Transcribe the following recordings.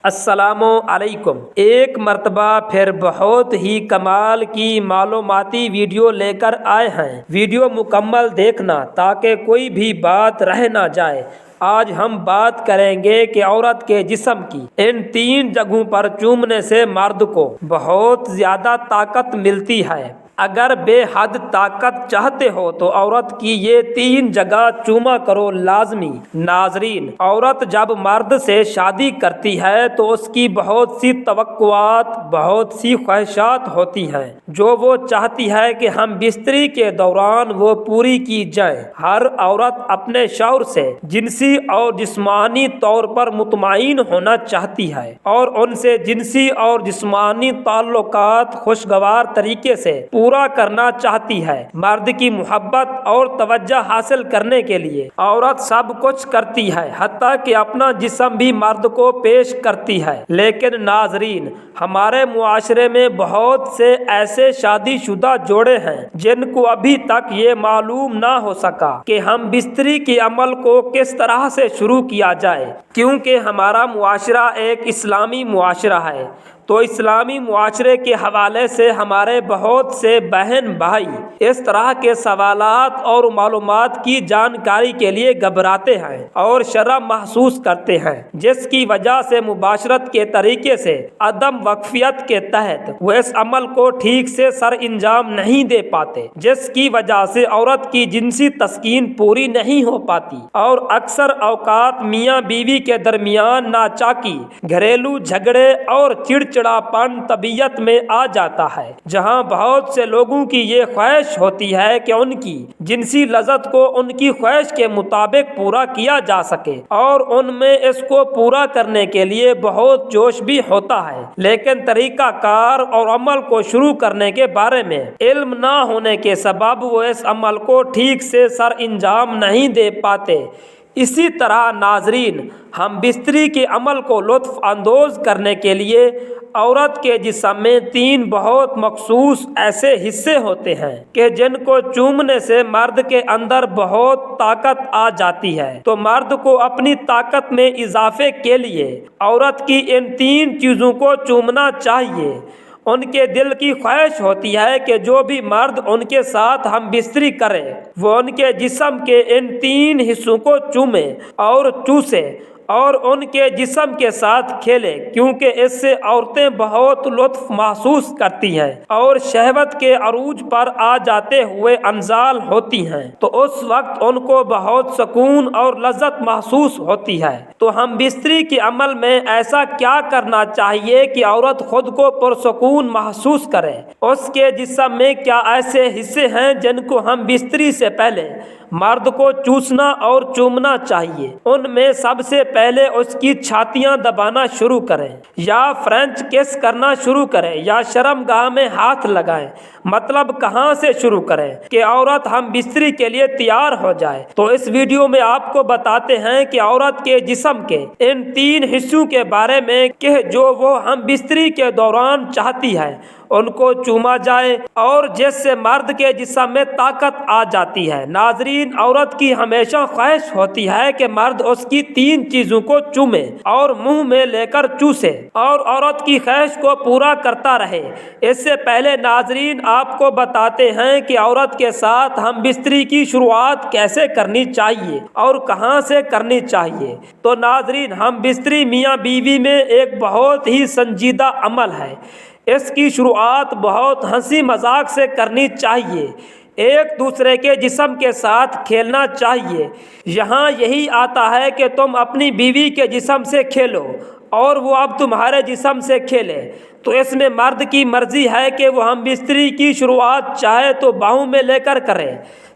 السلام علیکم۔ ایک مرتبہ پھر بہت ہی کمال کی معلوماتی ویڈیو لے کر آئے ہیں۔ ویڈیو مکمل دیکھنا تاکہ کوئی بھی بات رہ نہ جائے۔ آج ہم بات کریں گے کہ عورت کے جسم کی ان 3 جگہوں پر چومنے سے مرد کو بہت زیادہ طاقت ملتی ہے۔ اگر بے حد طاقت چاہتے ہو تو عورت کی یہ 3 جگہ چوما کرو لازمی۔ ناظرین، عورت جب مرد سے شادی کرتی ہے تو اس کی بہت سی توقعات، بہت سی خواہشات ہوتی ہیں جو وہ چاہتی ہے کہ ہم بستری کے دوران وہ پوری کی جائیں۔ ہر عورت اپنے شوہر سے جنسی اور جسمانی طور پر مطمئن ہونا چاہتی ہے اور ان سے جنسی اور جسمانی تعلقات خوشگوار طریقے سے پورا کرنا چاہتی ہے۔ مرد کی محبت اور توجہ حاصل کرنے کے لیے عورت سب کچھ کرتی ہے، حتیٰ کہ اپنا جسم بھی مرد کو پیش کرتی ہے۔ لیکن ناظرین، ہمارے معاشرے میں بہت سے ایسے شادی شدہ جوڑے ہیں جن کو ابھی تک یہ معلوم نہ ہو سکا کہ ہم بستری کے عمل کو کس طرح سے شروع کیا جائے۔ کیونکہ ہمارا معاشرہ ایک اسلامی معاشرہ ہے تو اسلامی معاشرے کے حوالے سے ہمارے بہت سے بہن بھائی اس طرح کے سوالات اور معلومات کی جانکاری کے لیے گھبراتے ہیں اور شرم محسوس کرتے ہیں، جس کی وجہ سے مباشرت کے طریقے سے عدم واقفیت کے تحت وہ اس عمل کو ٹھیک سے سر انجام نہیں دے پاتے، جس کی وجہ سے عورت کی جنسی تسکین پوری نہیں ہو پاتی اور اکثر اوقات میاں بیوی کے درمیان ناچاکی، گھریلو جھگڑے اور چڑچڑاپن طبیعت میں آ جاتا ہے۔ جہاں بہت سے لوگوں کی یہ خواہش ہوتی ہے کہ ان کی جنسی لذت کو ان کی خواہش کے مطابق پورا کیا جا سکے اور ان میں اس کو پورا کرنے کے لیے بہت جوش بھی ہوتا ہے، لیکن طریقہ کار اور عمل کو شروع کرنے کے بارے میں علم نہ ہونے کے سبب وہ اس عمل کو ٹھیک سے سر انجام نہیں دے پاتے۔ اسی طرح ناظرین، ہم بستری کے عمل کو لطف اندوز کرنے کے لیے عورت کے جسم میں 3 بہت مخصوص ایسے حصے ہوتے ہیں کہ جن کو چومنے سے مرد کے اندر بہت طاقت آ جاتی ہے۔ تو مرد کو اپنی طاقت میں اضافے کے لیے عورت کی ان 3 چیزوں کو چومنا چاہیے۔ ان کے دل کی خواہش ہوتی ہے کہ جو بھی مرد ان کے ساتھ ہم بستری کرے وہ ان کے جسم کے ان 3 حصوں کو چومے اور چوسے اور ان کے جسم کے ساتھ کھیلے، کیونکہ اس سے عورتیں بہت لطف محسوس کرتی ہیں اور شہوت کے عروج پر آ جاتے ہوئے انزال ہوتی ہیں، تو اس وقت ان کو بہت سکون اور لذت محسوس ہوتی ہے۔ تو ہم بستری کے عمل میں ایسا کیا کرنا چاہیے کہ عورت خود کو پرسکون محسوس کرے؟ اس کے جسم میں کیا ایسے حصے ہیں جن کو ہم بستری سے پہلے مرد کو چوسنا اور چومنا چاہیے؟ ان میں سب سے پہلے اس کی چھاتیاں دبانا شروع کریں یا فرینچ کس کرنا شروع کریں یا شرمگاہ میں ہاتھ لگائیں۔ مطلب کہاں سے شروع کریں کہ عورت ہم بستری کے لیے تیار ہو جائے؟ تو اس ویڈیو میں آپ کو بتاتے ہیں کہ عورت کے جسم کے ان 3 حصوں کے بارے میں کہ جو وہ ہم بستری کے دوران چاہتی ہے ان کو چوما جائے اور جس سے مرد کے جسم میں طاقت آ جاتی ہے۔ ناظرین، عورت کی ہمیشہ خواہش ہوتی ہے کہ مرد اس کی 3 چیزوں کو چومے اور منہ میں لے کر چوسے اور عورت کی خواہش کو پورا کرتا رہے۔ اس سے پہلے ناظرین آپ کو بتاتے ہیں کہ عورت کے ساتھ ہم بستری کی شروعات کیسے کرنی چاہیے اور کہاں سے کرنی چاہیے۔ تو ناظرین، ہم بستری میاں بیوی میں ایک بہت ہی سنجیدہ عمل ہے۔ اس کی شروعات بہت ہنسی مذاق سے کرنی چاہیے، ایک دوسرے کے جسم کے ساتھ کھیلنا چاہیے۔ یہاں یہی آتا ہے کہ تم اپنی بیوی کے جسم سے کھیلو اور وہ اب تمہارے جسم سے کھیلے۔ تو اس میں مرد کی مرضی ہے کہ وہ ہم بستری کی شروعات چاہے تو باہوں میں لے کر کرے،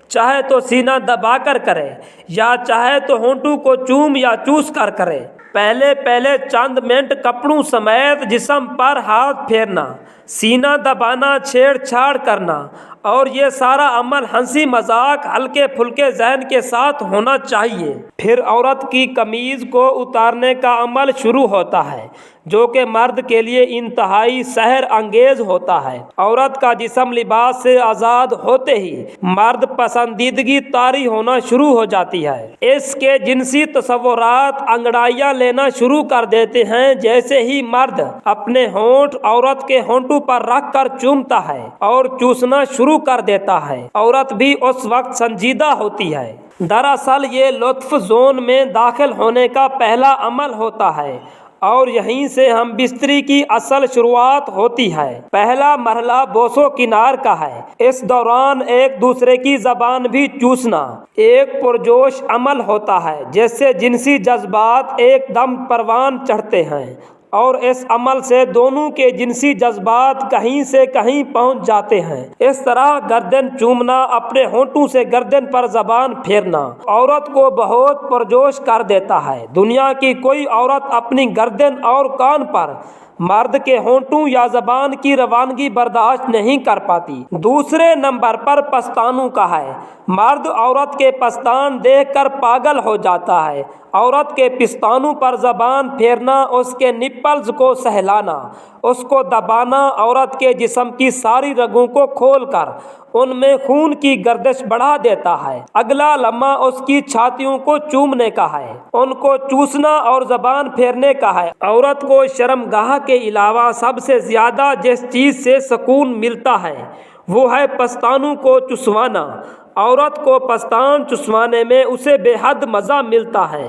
چاہے تو سینہ دبا کر کرے یا چاہے تو ہونٹوں کو چوم یا چوس کر کرے۔ پہلے چند منٹ کپڑوں سمیت جسم پر ہاتھ پھیرنا، سینہ دبانا، چھیڑ چھاڑ کرنا اور یہ سارا عمل ہنسی مذاق ہلکے پھلکے ذہن کے ساتھ ہونا چاہیے۔ پھر عورت کی قمیض کو اتارنے کا عمل شروع ہوتا ہے جو کہ مرد کے لیے انتہائی سحر انگیز ہوتا ہے۔ عورت کا جسم لباس سے آزاد ہوتے ہی مرد پسندیدگی طاری ہونا شروع ہو جاتی ہے۔ اس کے جنسی تصورات انگڑائیاں لینا شروع کر دیتے ہیں۔ جیسے ہی مرد اپنے ہونٹ عورت کے ہونٹوں پر رکھ کر چومتا ہے اور چوسنا شروع کر دیتا ہے، عورت بھی اس وقت سنجیدہ ہوتی ہے۔ دراصل یہ لطف زون میں داخل ہونے کا پہلا عمل ہوتا ہے اور یہیں سے ہم بستری کی اصل شروعات ہوتی ہے۔ پہلا مرحلہ بوس و کنار کا ہے۔ اس دوران ایک دوسرے کی زبان بھی چوسنا ایک پرجوش عمل ہوتا ہے جس سے جنسی جذبات ایک دم پروان چڑھتے ہیں اور اس عمل سے دونوں کے جنسی جذبات کہیں سے کہیں پہنچ جاتے ہیں۔ اس طرح گردن چومنا، اپنے ہونٹوں سے گردن پر زبان پھیرنا عورت کو بہت پرجوش کر دیتا ہے۔ دنیا کی کوئی عورت اپنی گردن اور کان پر مرد کے ہونٹوں یا زبان کی روانگی برداشت نہیں کر پاتی۔ دوسرے نمبر پر پستانوں کا ہے۔ مرد عورت کے پستان دیکھ کر پاگل ہو جاتا ہے۔ عورت کے پستانوں پر زبان پھیرنا، اس کے نپلز کو سہلانا، اس کو دبانا عورت کے جسم کی ساری رگوں کو کھول کر ان میں خون کی گردش بڑھا دیتا ہے۔ اگلا لمحہ اس کی چھاتیوں کو چومنے کا ہے، ان کو چوسنا اور زبان پھیرنے کا ہے۔ عورت کو شرمگاہ کے علاوہ سب سے زیادہ جس چیز سے سکون ملتا ہے وہ ہے پستانوں کو چسوانا۔ عورت کو پستان چسوانے میں اسے بے حد مزہ ملتا ہے۔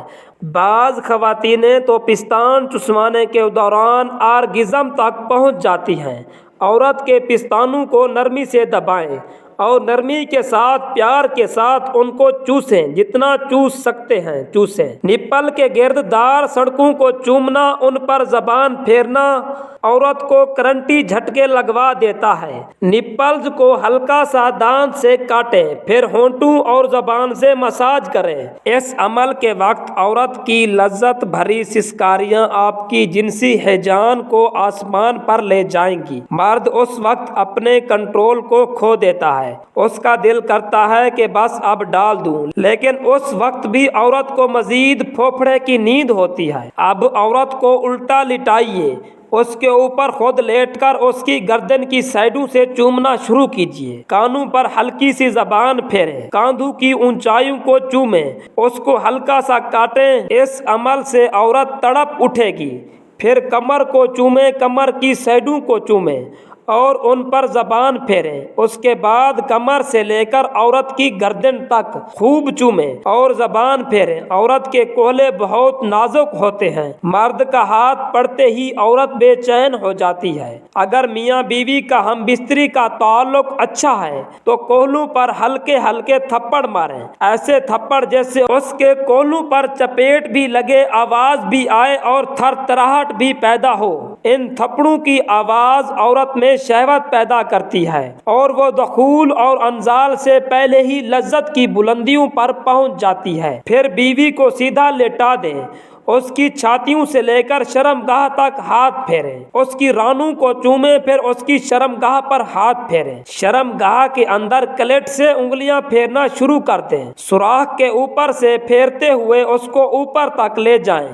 بعض خواتینیں تو پستان چسوانے کے دوران آرگزم تک پہنچ جاتی ہیں۔ عورت کے پستانوں کو نرمی سے دبائیں اور نرمی کے ساتھ پیار کے ساتھ ان کو چوسیں، جتنا چوس سکتے ہیں چوسیں۔ نپل کے گرد دار سڑکوں کو چومنا، ان پر زبان پھیرنا عورت کو کرنٹی جھٹکے لگوا دیتا ہے۔ نپلز کو ہلکا سا دانت سے کاٹیں، پھر ہونٹوں اور زبان سے مساج کریں۔ اس عمل کے وقت عورت کی لذت بھری سسکاریاں آپ کی جنسی ہیجان کو آسمان پر لے جائیں گی۔ مرد اس وقت اپنے کنٹرول کو کھو دیتا ہے، اس کا دل کرتا ہے کہ بس اب ڈال دوں، لیکن اس وقت بھی عورت کو مزید پھوپھڑے کی نیند ہوتی ہے۔ اب عورت کو الٹا لٹائیے، اس کے اوپر خود لیٹ کر اس کی گردن کی سائڈوں سے چومنا شروع کیجیے۔ کانوں پر ہلکی سی زبان پھیریں، کاندھوں کی اونچائیوں کو چومیں، اس کو ہلکا سا کاٹیں۔ اس عمل سے عورت تڑپ اٹھے گی۔ پھر کمر کو چومیں، کمر کی سائڈوں کو چومیں اور ان پر زبان پھیریں۔ اس کے بعد کمر سے لے کر عورت کی گردن تک خوب چومیں اور زبان پھیریں۔ عورت کے کولے بہت نازک ہوتے ہیں، مرد کا ہاتھ پڑتے ہی عورت بے چین ہو جاتی ہے۔ اگر میاں بیوی کا ہم بستری کا تعلق اچھا ہے تو کولوں پر ہلکے ہلکے تھپڑ ماریں، ایسے تھپڑ جس سے اس کے کولوں پر چپیٹ بھی لگے، آواز بھی آئے اور تھر تھراہٹ بھی پیدا ہو۔ ان تھپڑوں کی آواز عورت میں شہوت پیدا کرتی ہے اور وہ دخول اور انزال سے پہلے ہی لذت کی بلندیوں پر پہنچ جاتی ہے۔ پھر بیوی کو سیدھا لٹا دیں، اس کی چھاتیوں سے لے کر شرمگاہ تک ہاتھ پھیریں، اس کی رانوں کو چومیں، پھر اس کی شرمگاہ پر ہاتھ پھیریں۔ شرمگاہ کے اندر کلیٹ سے انگلیاں پھیرنا شروع کر دیں، سوراخ کے اوپر سے پھیرتے ہوئے اس کو اوپر تک لے جائیں۔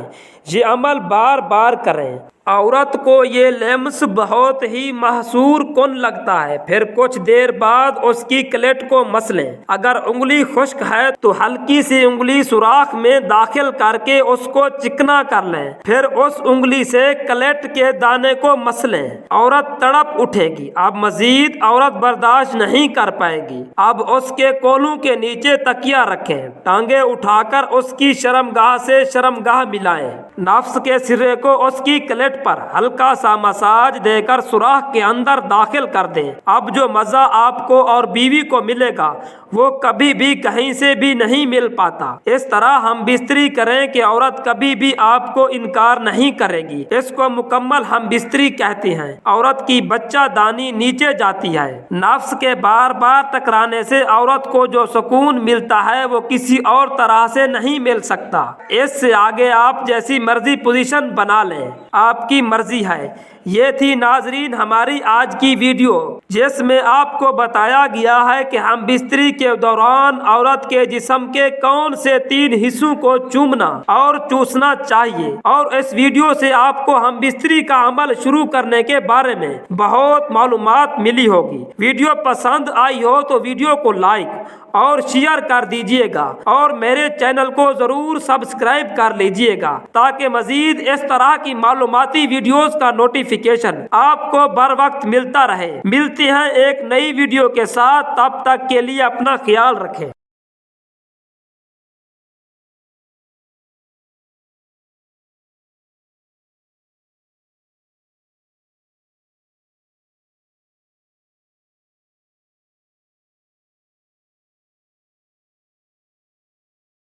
یہ عمل بار بار کریں۔ عورت کو یہ لمس بہت ہی محصور کن لگتا ہے۔ پھر کچھ دیر بعد اس کی کلیٹ کو مس لیں۔ اگر انگلی خشک ہے تو ہلکی سی انگلی سوراخ میں داخل کر کے اس کو چکنا کر لیں، پھر اس انگلی سے کلیٹ کے دانے کو مس لیں۔ عورت تڑپ اٹھے گی، اب مزید عورت برداشت نہیں کر پائے گی۔ اب اس کے کولوں کے نیچے تکیہ رکھیں، ٹانگیں اٹھا کر اس کی شرمگاہ سے شرمگاہ ملائیں، نفس کے سرے کو اس کی کلیٹ پر ہلکا سا مساج دے کر سوراخ کے اندر داخل کر دیں۔ اب جو مزہ آپ کو اور بیوی کو ملے گا وہ کبھی بھی کہیں سے بھی نہیں مل پاتا۔ اس طرح ہم بستری کریں کہ عورت کبھی بھی آپ کو انکار نہیں کرے گی، اس کو مکمل ہم بستری کہتے ہیں۔ عورت کی بچہ دانی نیچے جاتی ہے۔ نفس کے بار بار ٹکرانے سے عورت کو جو سکون ملتا ہے وہ کسی اور طرح سے نہیں مل سکتا۔ اس سے آگے آپ جیسی مرضی پوزیشن بنا لیں، آپ کی مرضی ہے۔ یہ تھی ناظرین ہماری آج کی ویڈیو، جس میں آپ کو بتایا گیا ہے کہ ہم بستری کے دوران عورت کے جسم کے کون سے 3 حصوں کو چومنا اور چوسنا چاہیے، اور اس ویڈیو سے آپ کو ہم بستری کا عمل شروع کرنے کے بارے میں بہت معلومات ملی ہوگی۔ ویڈیو پسند آئی ہو تو ویڈیو کو لائک اور شیئر کر دیجئے گا، اور میرے چینل کو ضرور سبسکرائب کر لیجئے گا تاکہ مزید اس طرح کی معلوماتی ویڈیوز کا نوٹیفیکیشن آپ کو بر وقت ملتا رہے۔ ملتے ہیں ایک نئی ویڈیو کے ساتھ، تب تک کے لیے اپنا خیال رکھیں۔